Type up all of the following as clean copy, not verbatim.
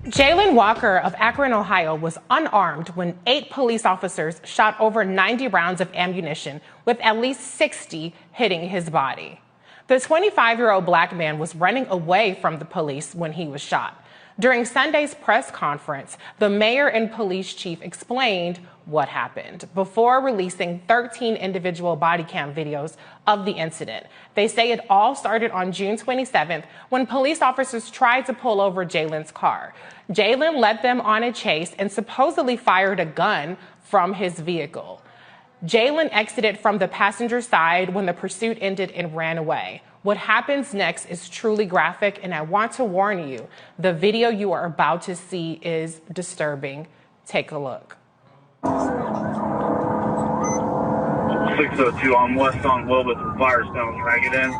Jayland Walker of Akron, Ohio, was unarmed when 8 police officers shot over 90 rounds of ammunition, with at least 60 hitting his body. The 25-year-old black man was running away from the police when he was shot. During Sunday's press conference, the mayor and police chief explained what happened before releasing 13 individual body cam videos of the incident. They say it all started on June 27th when police officers tried to pull over Jayland's car. Jayland led them on a chase and supposedly fired a gun from his vehicle. Jayland exited from the passenger side when the pursuit ended and ran away. What happens next is truly graphic, and I want to warn you, the video you are about to see is disturbing. Take a look. 602 on West on Wilbur from Firestone. Can I get in?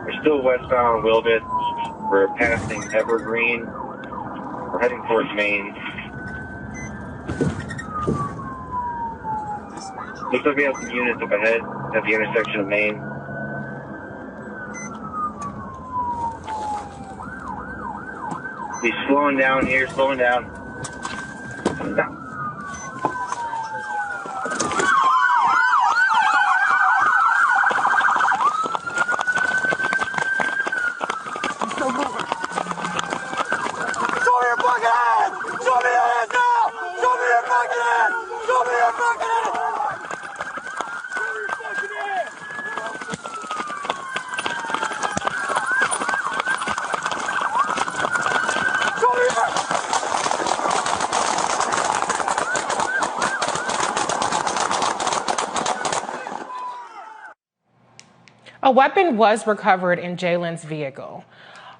We're still westbound on Wilbur. We're passing Evergreen. We're heading towards Maine. Looks like we have some units up ahead at the intersection of Maine. He's slowing down here, slowing down. Stop. A weapon was recovered in Jayland's vehicle.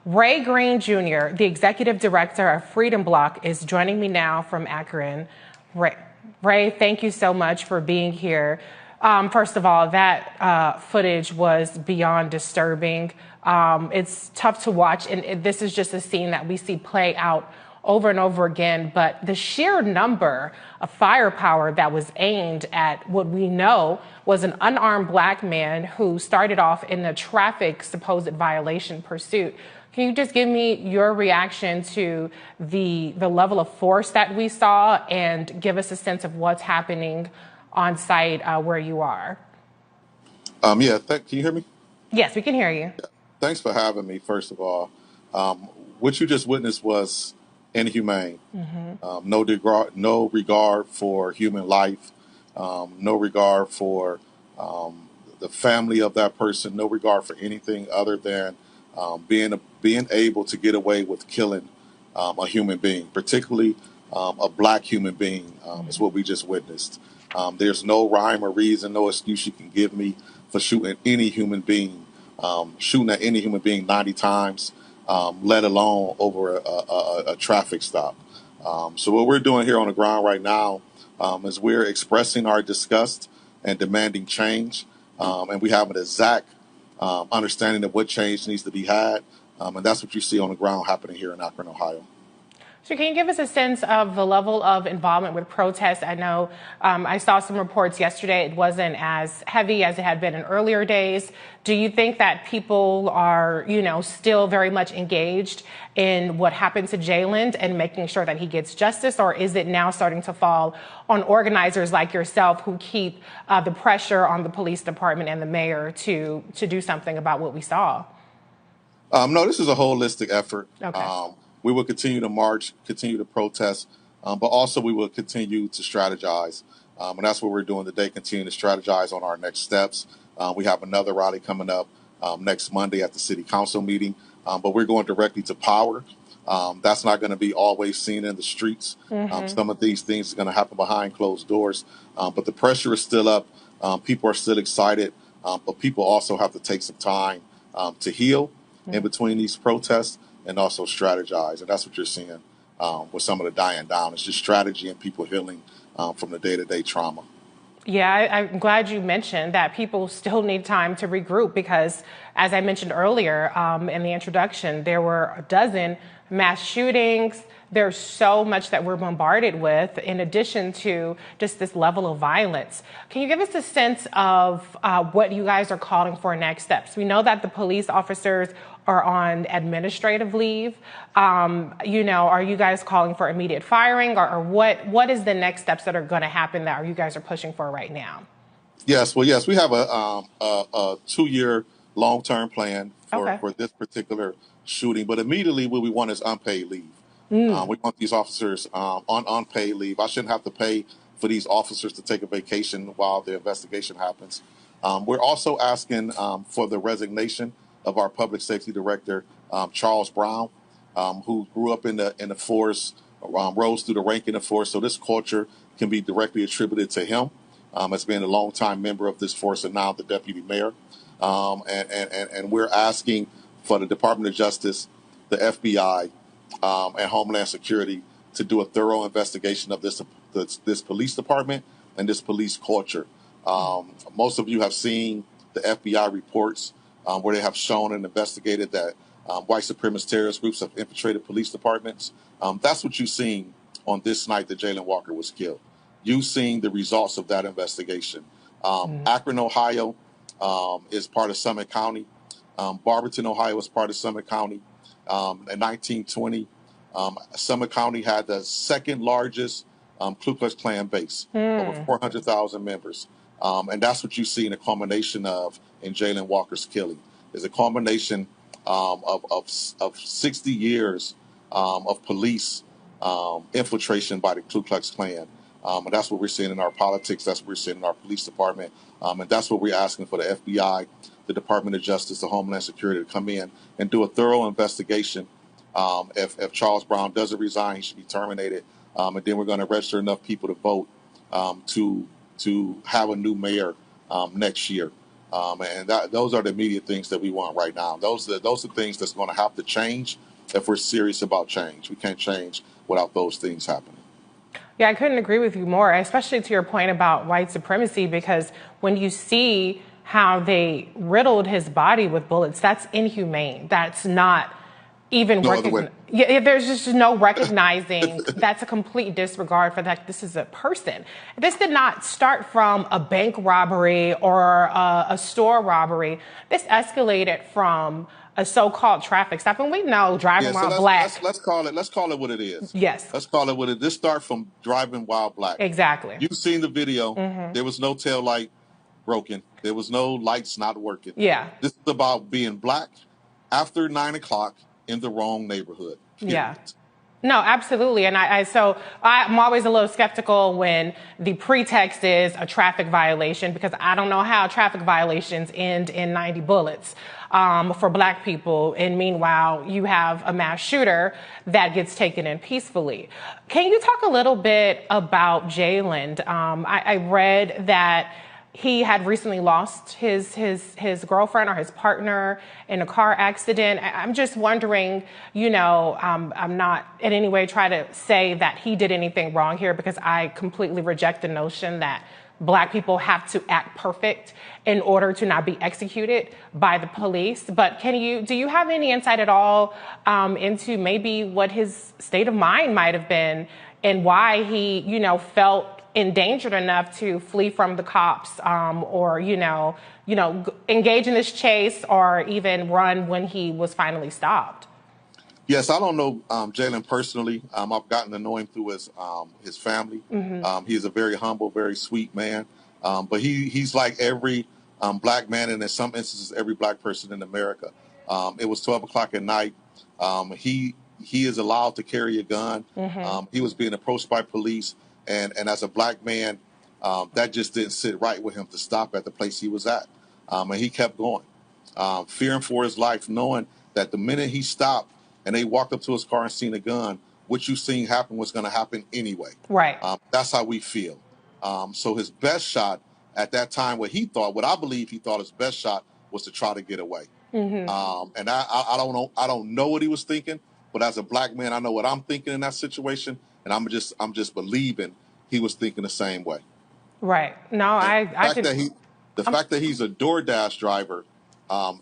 Ray Greene Jr., the executive director of Freedom Bloc, is joining me now from Akron. Ray, thank you so much for being here. First of all, that footage was beyond disturbing. It's tough to watch, and this is just a scene that we see play out over and over again, but the sheer number of firepower that was aimed at what we know was an unarmed black man who started off in a traffic supposed violation pursuit. Can you just give me your reaction to the level of force that we saw and give us a sense of what's happening on site where you are? Can you hear me? Yes, we can hear you. Yeah. Thanks for having me, first of all. What you just witnessed was inhumane. Mm-hmm. No regard for human life, no regard for the family of that person, no regard for anything other than being able to get away with killing a human being, particularly a black human being, is what we just witnessed. There's no rhyme or reason, no excuse you can give me for shooting any human being, shooting at any human being 90 times. Let alone over a traffic stop. So what we're doing here on the ground right now is we're expressing our disgust and demanding change. And we have an exact understanding of what change needs to be had. And that's what you see on the ground happening here in Akron, Ohio. So can you give us a sense of the level of involvement with protests? I know I saw some reports yesterday. It wasn't as heavy as it had been in earlier days. Do you think that people are, still very much engaged in what happened to Jayland and making sure that he gets justice? Or is it now starting to fall on organizers like yourself who keep the pressure on the police department and the mayor to do something about what we saw? No, this is a holistic effort. Okay. We will continue to march, continue to protest, but also we will continue to strategize. And that's what we're doing today, continue to strategize on our next steps. We have another rally coming up next Monday at the city council meeting, but we're going directly to power. That's not going to be always seen in the streets. Mm-hmm. Some of these things are going to happen behind closed doors, but the pressure is still up. People are still excited, but people also have to take some time to heal in between these protests and also strategize. And that's what you're seeing with some of the dying down. It's just strategy and people healing from the day-to-day trauma. Yeah, I'm glad you mentioned that people still need time to regroup because, as I mentioned earlier in the introduction, there were a dozen mass shootings, there's so much that we're bombarded with in addition to just this level of violence. Can you give us a sense of what you guys are calling for next steps? We know that the police officers are on administrative leave. You know, are you guys calling for immediate firing, or what is the next steps that are going to happen that you guys are pushing for right now? Yes, well, yes, we have a 2-year long-term plan for this particular shooting, but immediately what we want is unpaid leave. We want these officers on unpaid leave. I shouldn't have to pay for these officers to take a vacation while the investigation happens. We're also asking for the resignation of our public safety director, Charles Brown, who grew up in the force, rose through the rank in the force. So this culture can be directly attributed to him as being a longtime member of this force and now the deputy mayor. And we're asking for the Department of Justice, the FBI, and Homeland Security to do a thorough investigation of this police department and this police culture. Most of you have seen the FBI reports where they have shown and investigated that white supremacist terrorist groups have infiltrated police departments. That's what you've seen on this night that Jayland Walker was killed. You've seen the results of that investigation. Akron, Ohio is part of Summit County. Barberton, Ohio is part of Summit County. In 1920, Summit County had the second largest Ku Klux Klan base, over 400,000 members. And that's what you see in a culmination of in Jayland Walker's killing, is a culmination of 60 years of police infiltration by the Ku Klux Klan. And that's what we're seeing in our politics. That's what we're seeing in our police department. And that's what we're asking for the FBI, the Department of Justice, the Homeland Security to come in and do a thorough investigation. If Charles Brown doesn't resign, he should be terminated. And then we're going to register enough people to vote to have a new mayor next year. And those are the immediate things that we want right now. Those are things that's going to have to change if we're serious about change. We can't change without those things happening. Yeah, I couldn't agree with you more, especially to your point about white supremacy, because when you see how they riddled his body with bullets, that's inhumane. That's not even there's just no recognizing. That's a complete disregard for that. This is a person. This did not start from a bank robbery or a store robbery. This escalated from a so-called traffic stop, and we know driving while black. Let's call it what it is. Yes. Let's call it what it is. This starts from driving while black. Exactly. You've seen the video. There was no tail light broken. There was no lights not working. Yeah. This is about being black after 9 o'clock in the wrong neighborhood. Period. Yeah. No, absolutely. And so I'm always a little skeptical when the pretext is a traffic violation, because I don't know how traffic violations end in 90 bullets for black people. And meanwhile, you have a mass shooter that gets taken in peacefully. Can you talk a little bit about Jayland? I read that he had recently lost his girlfriend or his partner in a car accident. I'm just wondering, you know, I'm not in any way trying to say that he did anything wrong here, because I completely reject the notion that black people have to act perfect in order to not be executed by the police. But do you have any insight at all into maybe what his state of mind might have been and why he, you know, felt endangered enough to flee from the cops, or engage in this chase, or even run when he was finally stopped? Yes, I don't know Jayland personally. I've gotten to know him through his family. He's a very humble, very sweet man. But he's like every black man, and in some instances, every black person in America. It was 12 o'clock at night. He is allowed to carry a gun. He was being approached by police. And as a black man, that just didn't sit right with him to stop at the place he was at. And he kept going, fearing for his life, knowing that the minute he stopped and they walked up to his car and seen a gun, what you seen happen was going to happen anyway. Right. That's how we feel. So his best shot at that time, what I believe he thought his best shot was to try to get away. And I don't know what he was thinking, but as a black man, I know what I'm thinking in that situation. And I'm just believing he was thinking the same way. Right. No, the fact that he's a DoorDash driver,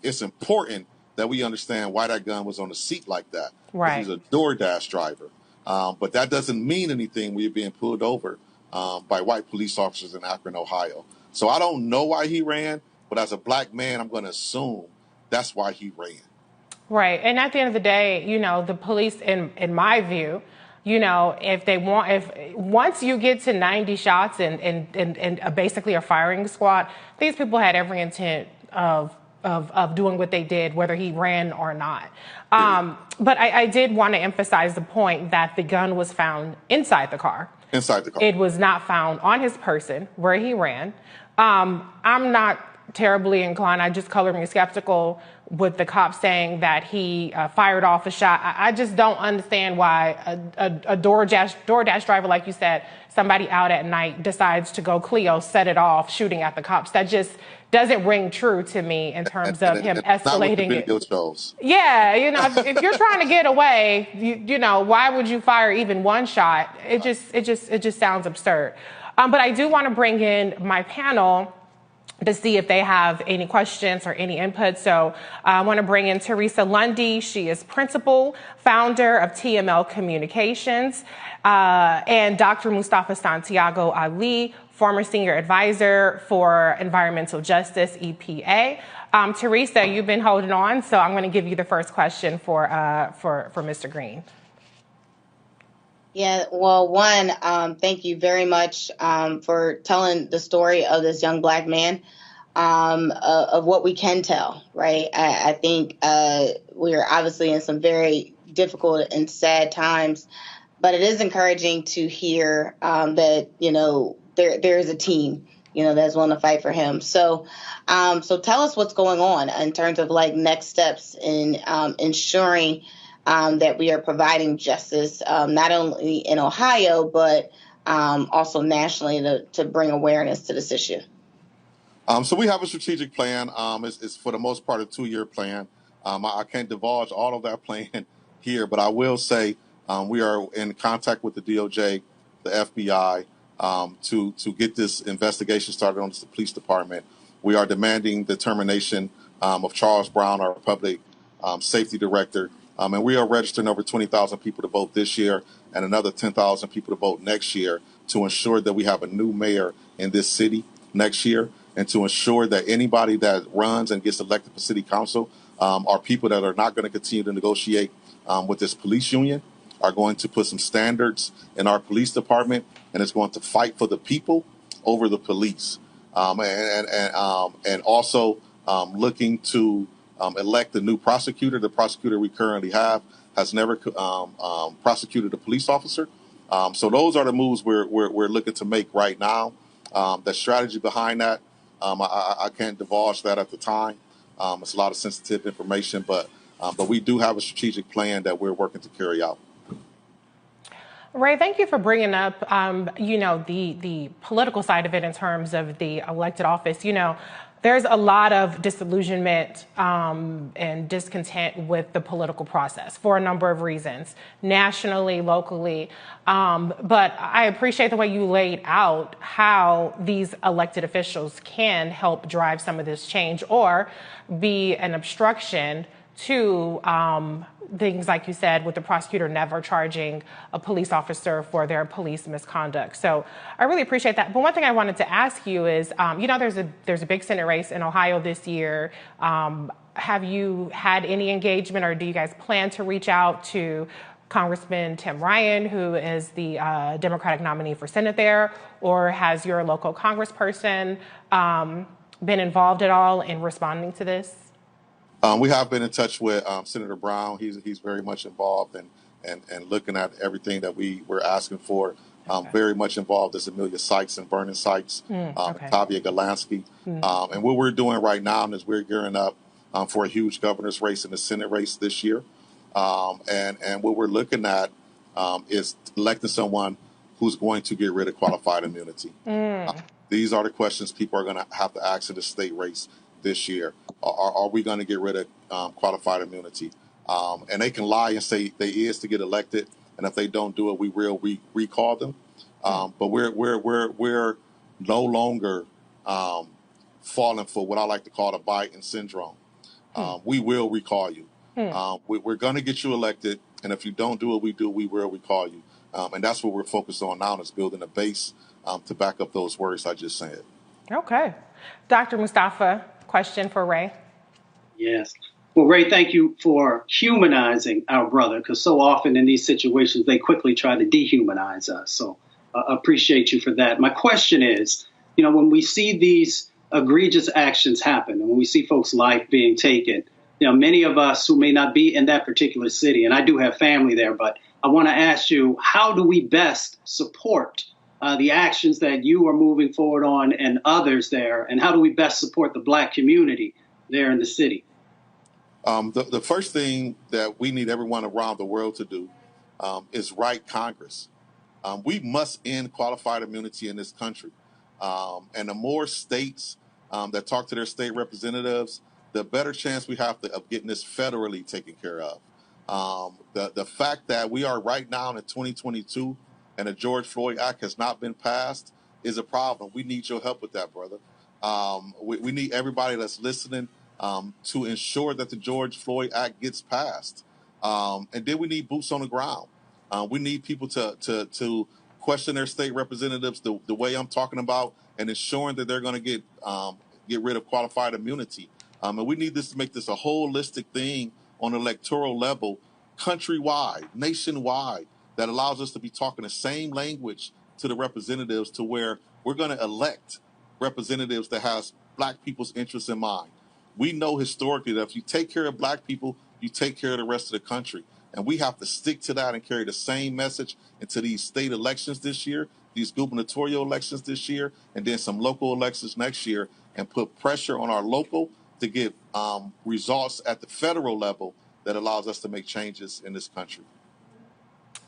it's important that we understand why that gun was on the seat like that. Right. He's a DoorDash driver. But that doesn't mean anything when you're being pulled over by white police officers in Akron, Ohio. So I don't know why he ran, but as a black man, I'm going to assume that's why he ran. Right. And at the end of the day, the police, in my view, if once you get to 90 shots and basically a firing squad, these people had every intent of doing what they did, whether he ran or not. But I did want to emphasize the point that the gun was found inside the car. Inside the car. It was not found on his person where he ran. I'm not terribly inclined. I just colored me skeptical with the cop saying that he fired off a shot. I just don't understand why a DoorDash driver, like you said, somebody out at night decides to go Clio, set it off, shooting at the cops. That just doesn't ring true to me in terms of him escalating it. Yeah, if you're trying to get away, why would you fire even one shot? It just sounds absurd. But I do want to bring in my panel to see if they have any questions or any input. So I want to bring in Teresa Lundy. She is principal, founder of TML Communications, and Dr. Mustafa Santiago Ali, former senior advisor for environmental justice, EPA. Teresa, you've been holding on, so I'm going to give you the first question for Mr. Greene. Yeah, well, one, thank you very much for telling the story of this young black man, of what we can tell, right? I think we're obviously in some very difficult and sad times, but it is encouraging to hear that, there is a team, that's willing to fight for him. So tell us what's going on in terms of next steps in ensuring that we are providing justice, not only in Ohio, but also nationally to bring awareness to this issue. So we have a strategic plan. It's for the most part a 2-year plan. I can't divulge all of that plan here, but I will say we are in contact with the DOJ, the FBI, to get this investigation started on the police department. We are demanding the termination of Charles Brown, our public safety director. And we are registering over 20,000 people to vote this year and another 10,000 people to vote next year to ensure that we have a new mayor in this city next year, and to ensure that anybody that runs and gets elected for city council are people that are not going to continue to negotiate with this police union, are going to put some standards in our police department, and is going to fight for the people over the police. And also looking to elect a new prosecutor. The prosecutor we currently have has never prosecuted a police officer. So those are the moves we're looking to make right now. The strategy behind that, I can't divulge that at the time. It's a lot of sensitive information, but we do have a strategic plan that we're working to carry out. Ray, thank you for bringing up, the political side of it in terms of the elected office. There's a lot of disillusionment and discontent with the political process for a number of reasons, nationally, locally. But I appreciate the way you laid out how these elected officials can help drive some of this change or be an obstruction to things like you said, with the prosecutor never charging a police officer for their police misconduct. So I really appreciate that. But one thing I wanted to ask you is, there's a big Senate race in Ohio this year. Have you had any engagement, or do you guys plan to reach out to Congressman Tim Ryan, who is the Democratic nominee for Senate there, or has your local congressperson been involved at all in responding to this? We have been in touch with Senator Brown. He's very much involved and looking at everything that we're asking for. Okay. Very much involved is Amelia Sykes and Vernon Sykes, Tavia Golansky. And what we're doing right now is we're gearing up for a huge governor's race and a Senate race this year. And what we're looking at is electing someone who's going to get rid of qualified immunity. These are the questions people are going to have to ask in the state race this year. Are we going to get rid of qualified immunity? And they can lie and say they is to get elected, and if they don't do it, we will recall them. But we're no longer falling for what I like to call the Biden syndrome. We will recall you. We're going to get you elected, And if you don't do what we do, we will recall you. And that's what we're focused on now, is building a base to back up those words I just said. Okay. Dr. Mustafa, question for Ray. Yes. Well, Ray, thank you for humanizing our brother, because so often in these situations, they quickly try to dehumanize us. So appreciate you for that. My question is, when we see these egregious actions happen, and when we see folks' life being taken, many of us who may not be in that particular city, and I do have family there, but I want to ask you, how do we best support the actions that you are moving forward on and others there, and how do we best support the Black community there in the city? The first thing that we need everyone around the world to do is write Congress. We must end qualified immunity in this country. And the more states that talk to their state representatives, the better chance we have of getting this federally taken care of. The fact that we are right now in 2022 and the George Floyd Act has not been passed is a problem. We need your help with that, brother. We need everybody that's listening to ensure that the George Floyd Act gets passed. And then we need boots on the ground. We need people to question their state representatives the way I'm talking about, and ensuring that they're going to get rid of qualified immunity. And we need to make this a holistic thing on an electoral level, countrywide, nationwide, that allows us to be talking the same language to the representatives, to where we're going to elect representatives that has Black people's interests in mind. We know historically that if you take care of Black people, you take care of the rest of the country. And we have to stick to that and carry the same message into these state elections this year, these gubernatorial elections this year, and then some local elections next year, and put pressure on our local to get results at the federal level that allows us to make changes in this country.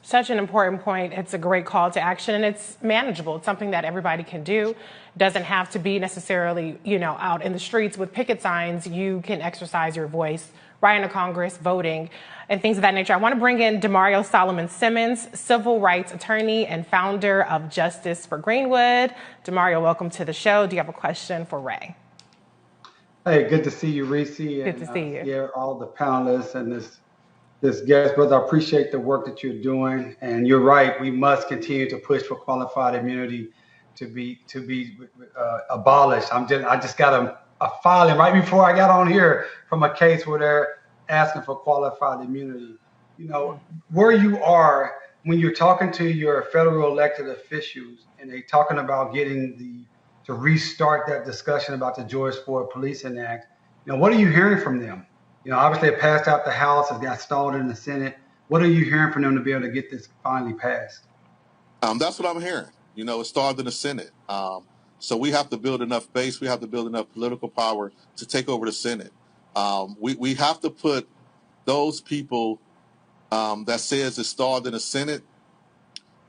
Such an important point. It's a great call to action, and it's manageable. It's something that everybody can do. It doesn't have to be necessarily, out in the streets with picket signs. You can exercise your voice right into Congress, voting, and things of that nature. I want to bring in Demario Solomon Simmons, civil rights attorney and founder of Justice for Greenwood. Demario, welcome to the show. Do you have a question for Ray? Hey, good to see you, Reese. Good to see you. Yeah, all the panelists and this guest, brother. I appreciate the work that you're doing, and you're right. We must continue to push for qualified immunity to be abolished. I just got a filing right before I got on here from a case where they're asking for qualified immunity. Where you are when you're talking to your federal elected officials and they're talking about getting to restart that discussion about the George Floyd Policing Act. What are you hearing from them? Obviously it passed out the House, it got stalled in the Senate. What are you hearing from them to be able to get this finally passed? That's what I'm hearing. It stalled in the Senate. So we have to build enough base, we have to build enough political power to take over the Senate. We have to put those people that says it stalled in the Senate,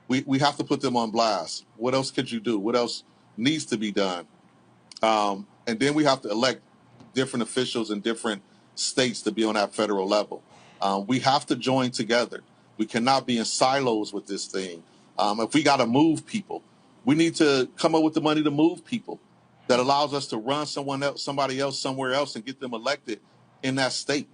we have to put them on blast. What else could you do? What else needs to be done? And then we have to elect different officials in different states to be on that federal level. We have to join together. We cannot be in silos with this thing. If we got to move people, we need to come up with the money to move people that allows us to run somebody else somewhere else and get them elected in that state.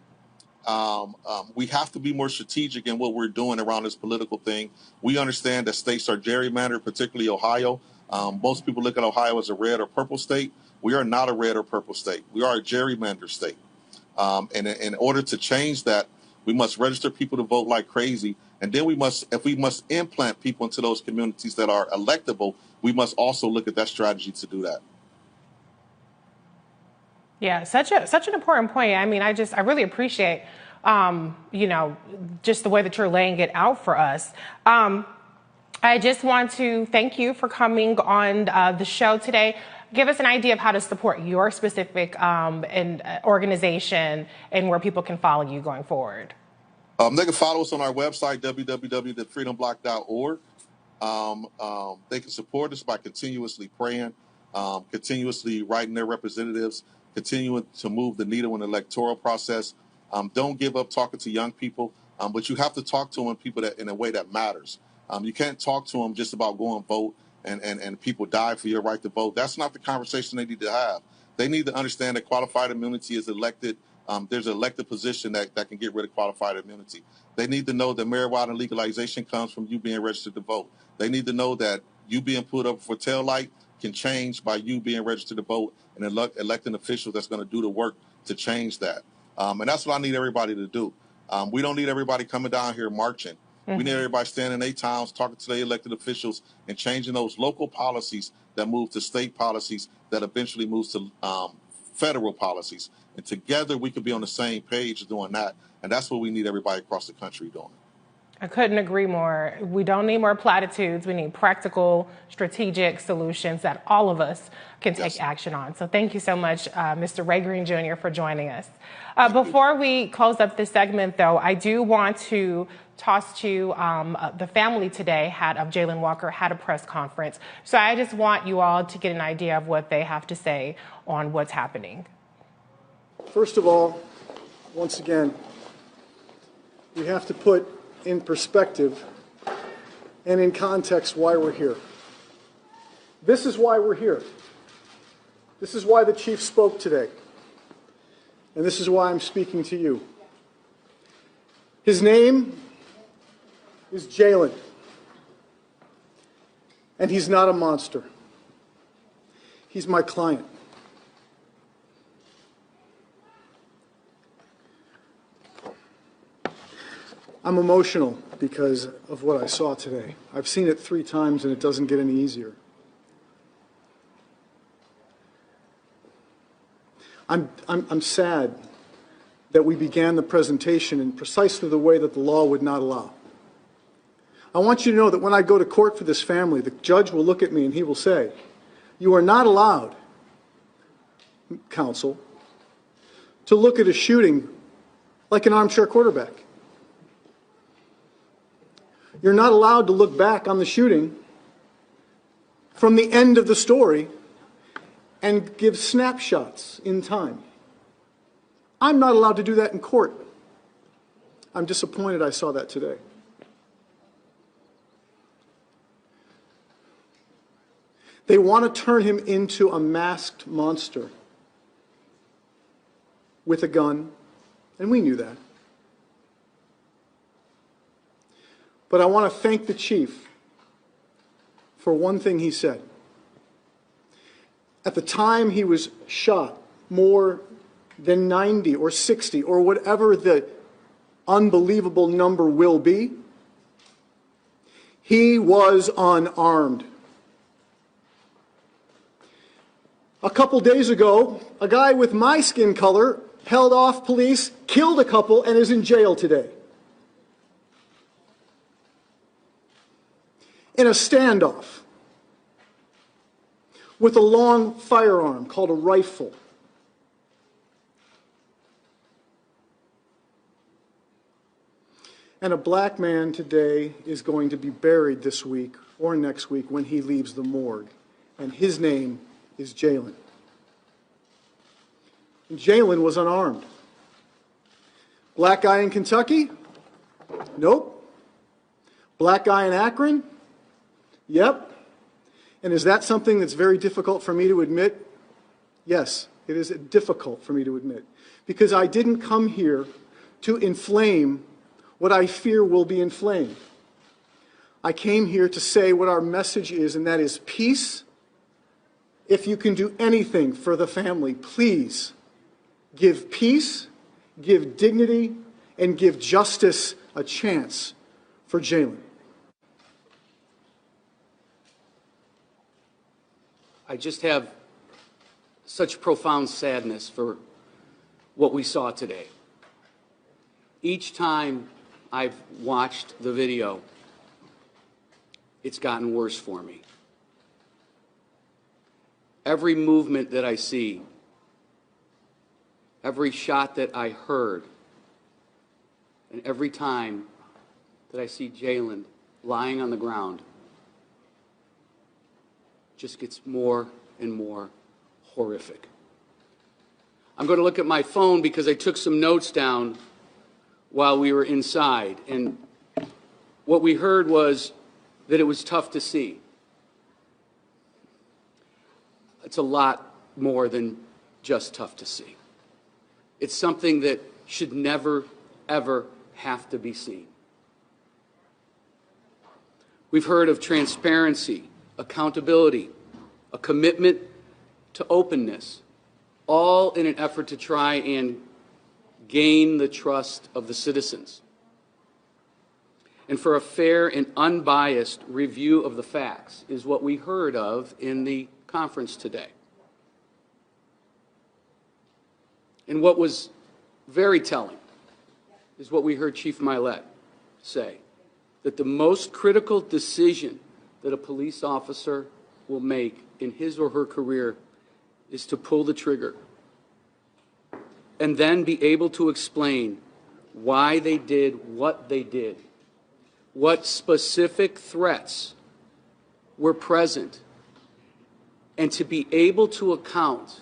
We have to be more strategic in what we're doing around this political thing. We understand that states are gerrymandered, particularly Ohio. Most people look at Ohio as a red or purple state. We are not a red or purple state. We are a gerrymandered state. And in order to change that, we must register people to vote like crazy. And then if we must implant people into those communities that are electable, we must also look at that strategy to do that. Yeah, such an important point. I mean, I really appreciate, just the way that you're laying it out for us. I just want to thank you for coming on the show today. Give us an idea of how to support your specific organization and where people can follow you going forward. They can follow us on our website, www.freedombloc.org. They can support us by continuously praying, continuously writing their representatives, continuing to move the needle in the electoral process. Don't give up talking to young people, but you have to talk to them in a way that matters. You can't talk to them just about going vote and people die for your right to vote. That's not the conversation they need to have. They need to understand that qualified immunity is elected there's an elected position that can get rid of qualified immunity. They need to know that marijuana legalization comes from you being registered to vote. They need to know that you being put up for tail light can change by you being registered to vote and electing officials that's going to do the work to change that. And that's what I need everybody to do. We don't need everybody coming down here marching. Mm-hmm. We need everybody standing in their towns, talking to their elected officials, and changing those local policies that move to state policies that eventually moves to federal policies. And together we could be on the same page doing that. And that's what we need everybody across the country doing. I couldn't agree more. We don't need more platitudes. We need practical, strategic solutions that all of us can take action on. So thank you so much, Mr. Ray Greene Jr., for joining us. Before we close up this segment, though, I do want to toss to the family today of Jayland Walker had a press conference. So I just want you all to get an idea of what they have to say on what's happening. First of all, once again, we have to put in perspective and in context why we're here. This is why we're here. This is why the chief spoke today. And this is why I'm speaking to you. His name is Jayland. And he's not a monster. He's my client. I'm emotional because of what I saw today. I've seen it 3 times and it doesn't get any easier. I'm sad that we began the presentation in precisely the way that the law would not allow. I want you to know that when I go to court for this family, the judge will look at me and he will say, "You are not allowed, counsel, to look at a shooting like an armchair quarterback. You're not allowed to look back on the shooting from the end of the story and give snapshots in time. I'm not allowed to do that in court." I'm disappointed I saw that today. They want to turn him into a masked monster with a gun, and we knew that. But I want to thank the chief for one thing he said. At the time he was shot, more than 90 or 60 or whatever the unbelievable number will be, he was unarmed. A couple days ago, a guy with my skin color held off police, killed a couple, and is in jail today. In a standoff with a long firearm called a rifle. And a black man today is going to be buried this week or next week when he leaves the morgue. And his name is Jayland. Jayland was unarmed. Black guy in Kentucky? Nope. Black guy in Akron? Yep. And is that something that's very difficult for me to admit? Yes, it is difficult for me to admit. Because I didn't come here to inflame what I fear will be inflamed. I came here to say what our message is, and that is peace. If you can do anything for the family, please give peace, give dignity, and give justice a chance for Jayland. I just have such profound sadness for what we saw today. Each time I've watched the video, it's gotten worse for me. Every movement that I see, every shot that I heard, and every time that I see Jayland lying on the ground, just gets more and more horrific. I'm going to look at my phone because I took some notes down while we were inside, and what we heard was that it was tough to see. It's a lot more than just tough to see. It's something that should never, ever have to be seen. We've heard of transparency, accountability, a commitment to openness, all in an effort to try and gain the trust of the citizens, and for a fair and unbiased review of the facts is what we heard of in the conference today. And what was very telling is what we heard Chief Milet say, that the most critical decision that a police officer will make in his or her career is to pull the trigger and then be able to explain why they did what they did, what specific threats were present, and to be able to account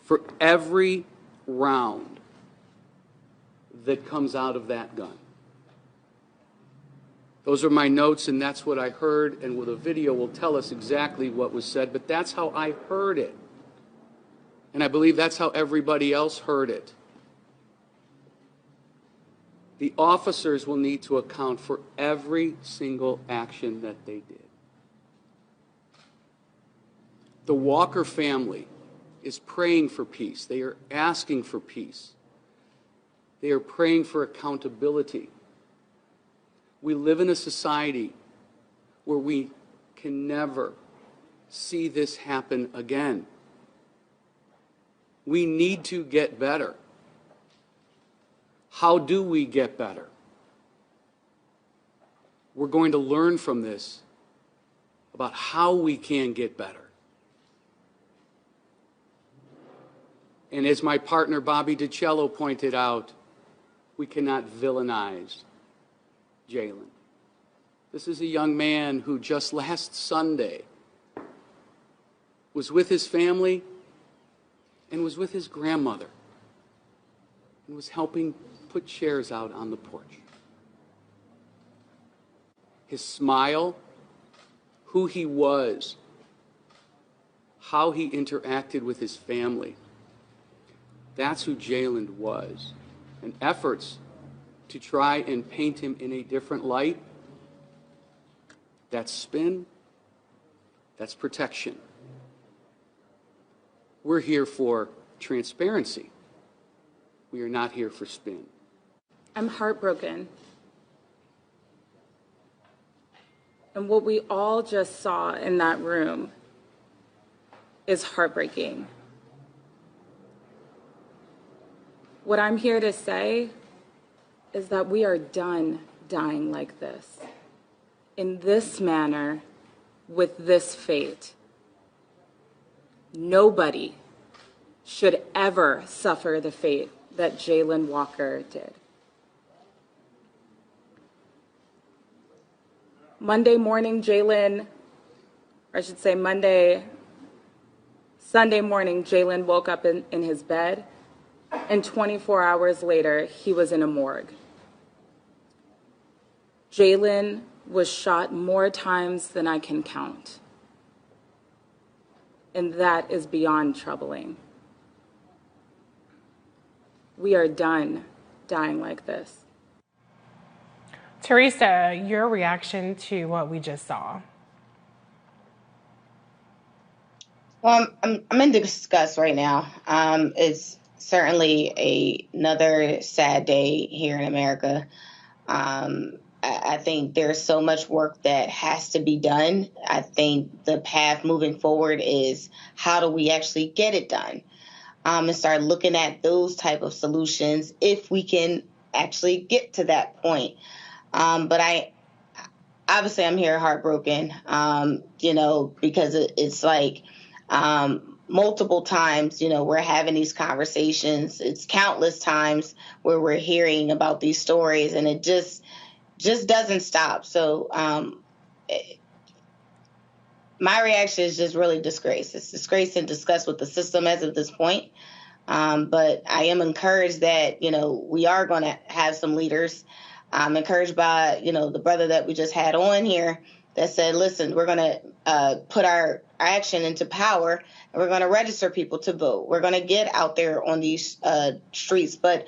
for every round that comes out of that gun. Those are my notes, and that's what I heard, and the video will tell us exactly what was said, but that's how I heard it. And I believe that's how everybody else heard it. The officers will need to account for every single action that they did. The Walker family is praying for peace. They are asking for peace. They are praying for accountability. We live in a society where we can never see this happen again. We need to get better. How do we get better? We're going to learn from this about how we can get better. And as my partner Bobby DiCello pointed out, we cannot villainize Jayland. This is a young man who just last Sunday was with his family and was with his grandmother and was helping put chairs out on the porch. His smile, who he was, how he interacted with his family, that's who Jayland was. And efforts to try and paint him in a different light, that's spin, that's protection. We're here for transparency. We are not here for spin. I'm heartbroken. And what we all just saw in that room is heartbreaking. What I'm here to say is that we are done dying like this, in this manner, with this fate. Nobody should ever suffer the fate that Jayland Walker did. Sunday morning, Jayland woke up in his bed, and 24 hours later, he was in a morgue. Jayland was shot more times than I can count. And that is beyond troubling. We are done dying like this. Teresa, your reaction to what we just saw? Well, I'm in disgust right now. It's certainly another sad day here in America. I think there's so much work that has to be done. I think the path moving forward is how do we actually get it done, and start looking at those type of solutions if we can actually get to that point. But I'm here heartbroken, because it's like multiple times, we're having these conversations. It's countless times where we're hearing about these stories, and it just doesn't stop. So my reaction is just really disgrace. It's disgrace and disgust with the system as of this point. But I am encouraged that, we are going to have some leaders. I'm encouraged by, the brother that we just had on here, that said, listen, we're going to put our action into power, and we're going to register people to vote. We're going to get out there on these streets. But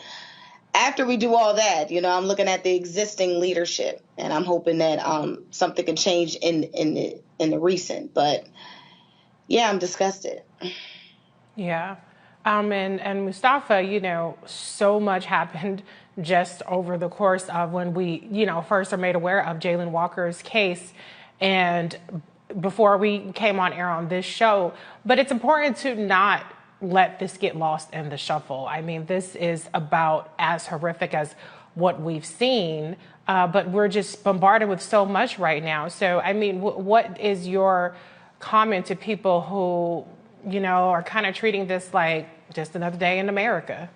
after we do all that, I'm looking at the existing leadership, and I'm hoping that something can change in the recent. But yeah, I'm disgusted. Yeah. And Mustafa, so much happened just over the course of when we, first are made aware of Jayland Walker's case and before we came on air on this show. But it's important to not let this get lost in the shuffle. I mean, this is about as horrific as what we've seen, but we're just bombarded with so much right now. So, I mean, what is your comment to people who, are kind of treating this like just another day in America?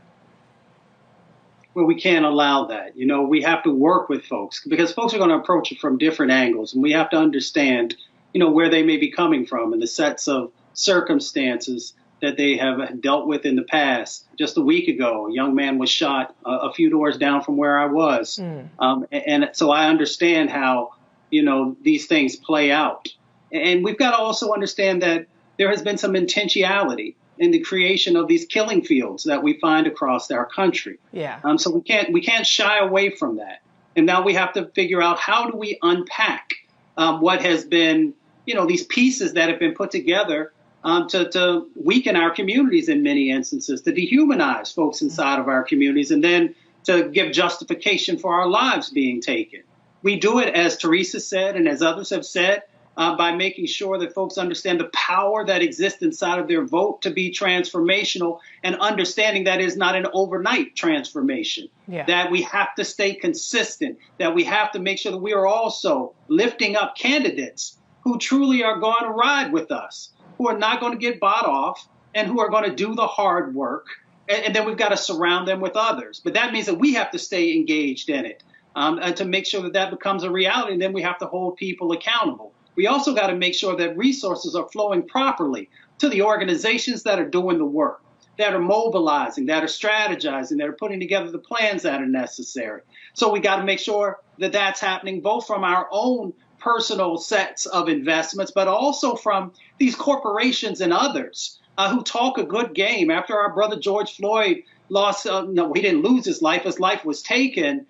Well, we can't allow that. We have to work with folks because folks are going to approach it from different angles, and we have to understand, where they may be coming from and the sets of circumstances that they have dealt with in the past. Just a week ago, a young man was shot a few doors down from where I was. And so I understand how, these things play out. And we've got to also understand that there has been some intentionality in the creation of these killing fields that we find across our country. Yeah. So we can't shy away from that. And now we have to figure out, how do we unpack what has been, these pieces that have been put together to weaken our communities in many instances, to dehumanize folks inside of our communities, and then to give justification for our lives being taken. We do it, as Teresa said, and as others have said, by making sure that folks understand the power that exists inside of their vote to be transformational, and understanding that is not an overnight transformation, that we have to stay consistent, that we have to make sure that we are also lifting up candidates who truly are going to ride with us, who are not going to get bought off, and who are going to do the hard work. And then we've got to surround them with others. But that means that we have to stay engaged in it and to make sure that that becomes a reality. And then we have to hold people accountable. We also got to make sure that resources are flowing properly to the organizations that are doing the work, that are mobilizing, that are strategizing, that are putting together the plans that are necessary. So we got to make sure that that's happening both from our own personal sets of investments, but also from these corporations and others who talk a good game. After our brother George Floyd lost, no, he didn't lose his life was taken.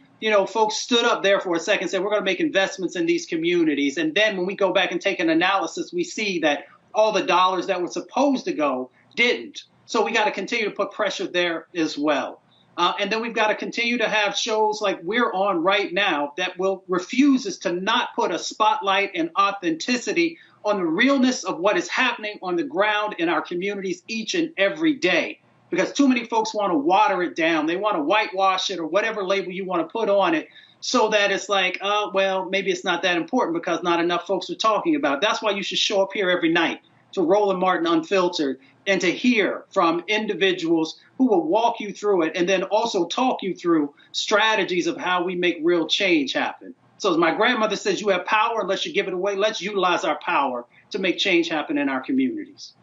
Folks stood up there for a second and said, we're going to make investments in these communities. And then when we go back and take an analysis, we see that all the dollars that were supposed to go didn't. So we got to continue to put pressure there as well. And then we've got to continue to have shows like we're on right now that refuses to not put a spotlight and authenticity on the realness of what is happening on the ground in our communities each and every day. Because too many folks want to water it down. They want to whitewash it or whatever label you want to put on it so that it's like, well, maybe it's not that important because not enough folks are talking about it. That's why you should show up here every night to Roland Martin Unfiltered and to hear from individuals who will walk you through it and then also talk you through strategies of how we make real change happen. So as my grandmother says, you have power unless you give it away. Let's utilize our power to make change happen in our communities.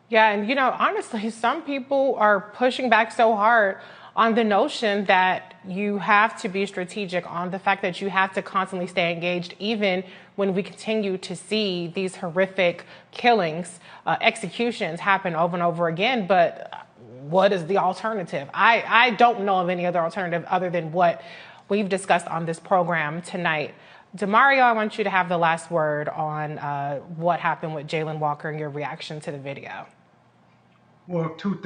Yeah, and honestly, some people are pushing back so hard on the notion that you have to be strategic, on the fact that you have to constantly stay engaged, even when we continue to see these horrific killings, executions happen over and over again. But what is the alternative? I don't know of any other alternative other than what we've discussed on this program tonight. Demario, I want you to have the last word on what happened with Jayland Walker and your reaction to the video. Well, three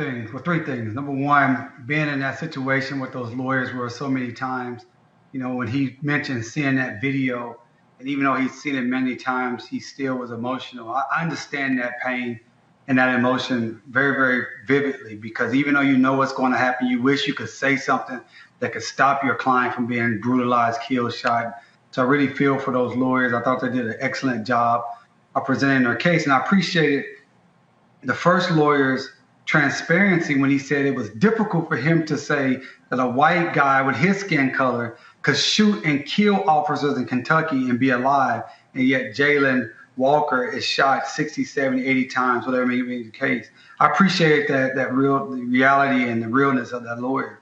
things. Number one, being in that situation with those lawyers were so many times, when he mentioned seeing that video, and even though he's seen it many times, he still was emotional. I understand that pain and that emotion very, very vividly, because even though you know what's going to happen, you wish you could say something that could stop your client from being brutalized, killed, shot. So I really feel for those lawyers. I thought they did an excellent job of presenting their case, and I appreciated the first lawyer's transparency when he said it was difficult for him to say that a white guy with his skin color could shoot and kill officers in Kentucky and be alive, and yet Jayland Walker is shot 60, 70, 80 times, whatever may be the case. I appreciate that real reality and the realness of that lawyer.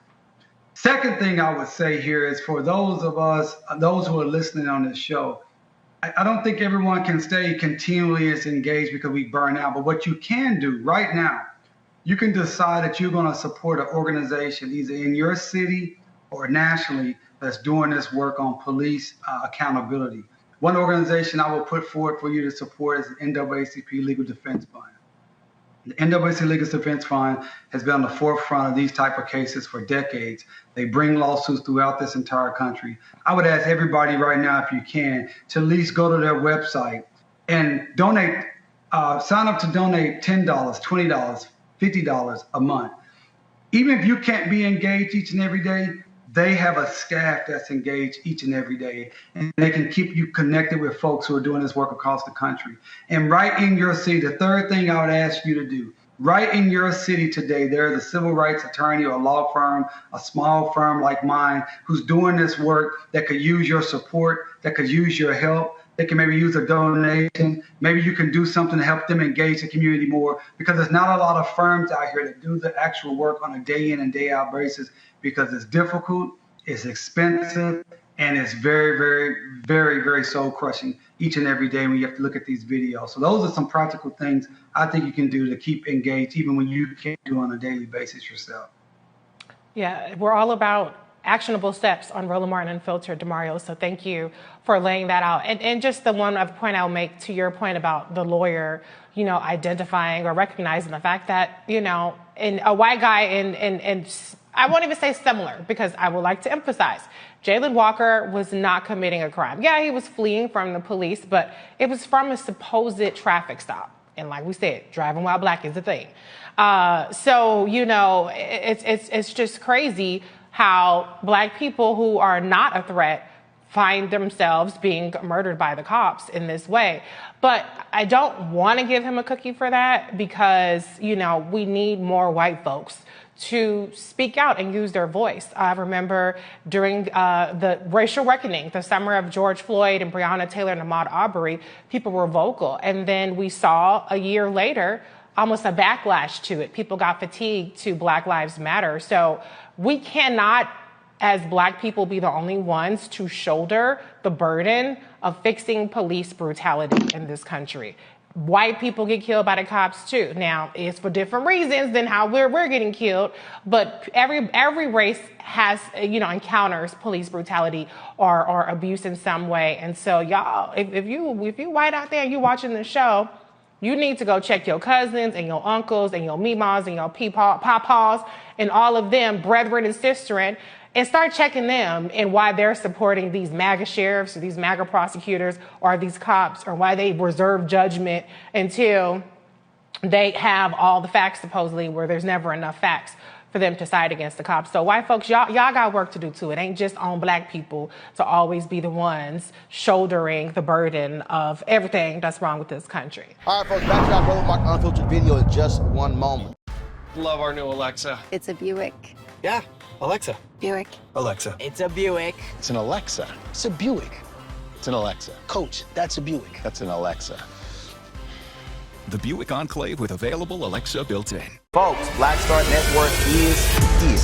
Second thing I would say here is for those of us, those who are listening on this show, I don't think everyone can stay continually as engaged because we burn out. But what you can do right now, you can decide that you're going to support an organization either in your city or nationally that's doing this work on police accountability. One organization I will put forward for you to support is the NAACP Legal Defense Fund. The NAACP Legal Defense Fund has been on the forefront of these type of cases for decades. They bring lawsuits throughout this entire country. I would ask everybody right now, if you can, to at least go to their website and donate, sign up to donate $10, $20, $50 a month. Even if you can't be engaged each and every day, they have a staff that's engaged each and every day, and they can keep you connected with folks who are doing this work across the country. And right in your city, the third thing I would ask you to do, right in your city today, there's a civil rights attorney or a law firm, a small firm like mine, who's doing this work that could use your support, that could use your help. They can maybe use a donation. Maybe you can do something to help them engage the community more, because there's not a lot of firms out here that do the actual work on a day in and day out basis, because it's difficult, it's expensive, and it's very, very, very, very soul crushing each and every day when you have to look at these videos. So those are some practical things I think you can do to keep engaged, even when you can't do it on a daily basis yourself. Yeah, we're all about actionable steps on Roland Martin Unfiltered, Demario. So thank you for laying that out. And just the one other point I'll make to your point about the lawyer, identifying or recognizing the fact that, in a white guy and I won't even say similar, because I would like to emphasize Jayland Walker was not committing a crime. Yeah, he was fleeing from the police, but it was from a supposed traffic stop. And like we said, driving while black is a thing. So, it's just crazy how black people who are not a threat find themselves being murdered by the cops in this way. But I don't want to give him a cookie for that, because, we need more white folks to speak out and use their voice. I remember during the racial reckoning, the summer of George Floyd and Breonna Taylor and Ahmaud Arbery, people were vocal. And then we saw a year later almost a backlash to it. People got fatigued to Black Lives Matter. So we cannot, as black people, be the only ones to shoulder the burden of fixing police brutality in this country. White people get killed by the cops too. Now, it's for different reasons than how we're getting killed, but every race has, encounters police brutality or abuse in some way. And so, y'all, if you white out there and you watching the show, you need to go check your cousins and your uncles and your meemaws and your papaws and all of them, brethren and sisterin, and start checking them and why they're supporting these MAGA sheriffs or these MAGA prosecutors or these cops, or why they reserve judgment until they have all the facts, supposedly, where there's never enough facts for them to side against the cops. So white folks, y'all got work to do too. It ain't just on black people to always be the ones shouldering the burden of everything that's wrong with this country. All right, folks, back to our Roland Martin Unfiltered video in just one moment. Love our new Alexa. It's a Buick. Yeah, Alexa. Buick. Alexa. It's a Buick. It's an Alexa. It's a Buick. It's an Alexa. Coach, that's a Buick. That's an Alexa. The Buick Enclave with available Alexa built-in. Folks, Black Star Network is here.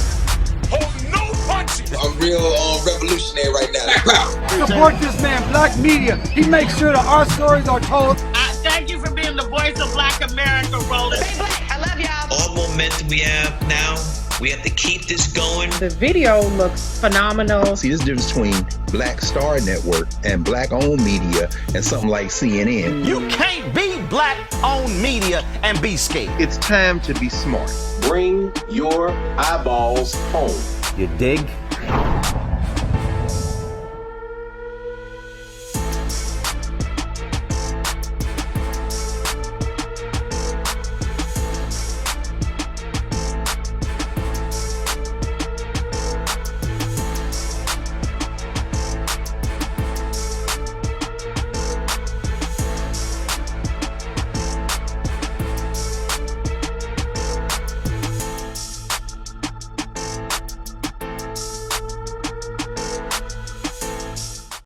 Oh, no punches! I'm real revolutionary right now. Support this man, Black Media. He makes sure that our stories are told. Thank you for being the voice of Black America, Roland. Stay black. I love y'all. All momentum we have now, we have to keep this going. The video looks phenomenal. See, there's a difference between Black Star Network and black-owned media and something like CNN. You can't be black-owned media and be scared. It's time to be smart. Bring your eyeballs home. You dig?